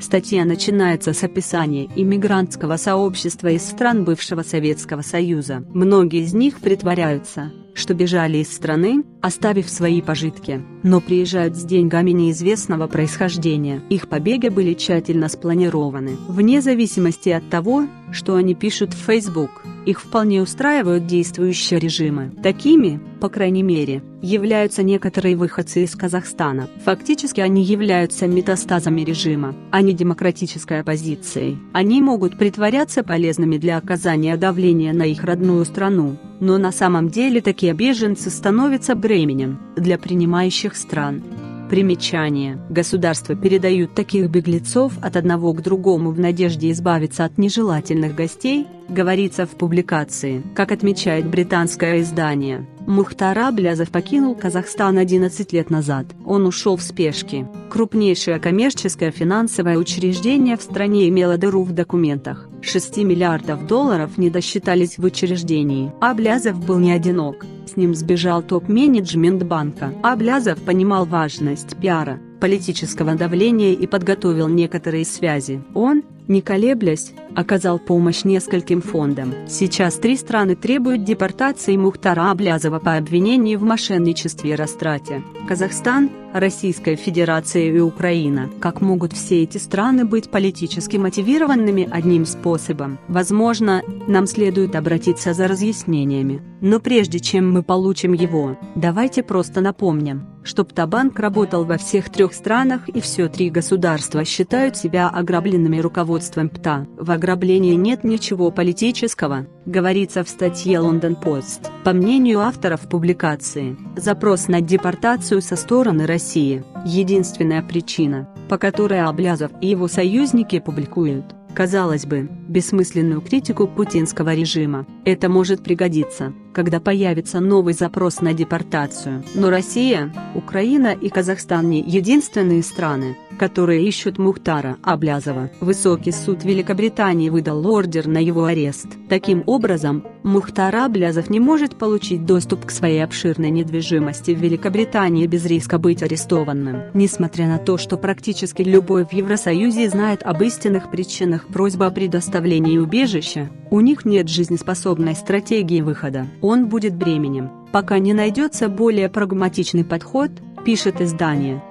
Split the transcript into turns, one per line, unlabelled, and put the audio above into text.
Статья начинается с описания иммигрантского сообщества из стран бывшего Советского Союза. Многие из них притворяются, что бежали из страны, оставив свои пожитки, но приезжают с деньгами неизвестного происхождения. Их побеги были тщательно спланированы. Вне зависимости от того, что они пишут в Facebook, их вполне устраивают действующие режимы. Такими, по крайней мере, являются некоторые выходцы из Казахстана. Фактически они являются метастазами режима, а не демократической оппозицией. Они могут притворяться полезными для оказания давления на их родную страну, но на самом деле такие беженцы становятся бременем для принимающих стран. Примечание. Государства передают таких беглецов от одного к другому в надежде избавиться от нежелательных гостей, говорится в публикации. Как отмечает британское издание, Мухтар Аблязов покинул Казахстан 11 лет назад. Он ушел в спешке. Крупнейшее коммерческое финансовое учреждение в стране имело дыру в документах. 6 миллиардов долларов не досчитались в учреждении. Аблязов был не одинок. С ним сбежал топ-менеджмент банка. Аблязов понимал важность пиара, политического давления и подготовил некоторые связи. Он, не колеблясь, оказал помощь нескольким фондам. Сейчас 3 страны требуют депортации Мухтара Аблязова по обвинению в мошенничестве и растрате: Казахстан, Российская Федерация и Украина. Как могут все эти страны быть политически мотивированными одним способом? Возможно, нам следует обратиться за разъяснениями. Но прежде чем мы получим его, давайте просто напомним, что ПТА-банк работал во всех 3 странах, и все 3 государства считают себя ограбленными руководством ПТА. В ограблении нет ничего политического, говорится в статье London Post. По мнению авторов публикации, запрос на депортацию со стороны России – единственная причина, по которой Аблязов и его союзники публикуют, казалось бы, бессмысленную критику путинского режима. Это может пригодиться, когда появится новый запрос на депортацию. Но Россия, Украина и Казахстан не единственные страны, которые ищут Мухтара Аблязова. Высокий суд Великобритании выдал ордер на его арест. Таким образом, Мухтар Аблязов не может получить доступ к своей обширной недвижимости в Великобритании без риска быть арестованным. Несмотря на то, что практически любой в Евросоюзе знает об истинных причинах просьбы о предоставлении убежища, у них нет жизнеспособной стратегии выхода. Он будет бременем, пока не найдется более прагматичный подход, пишет издание.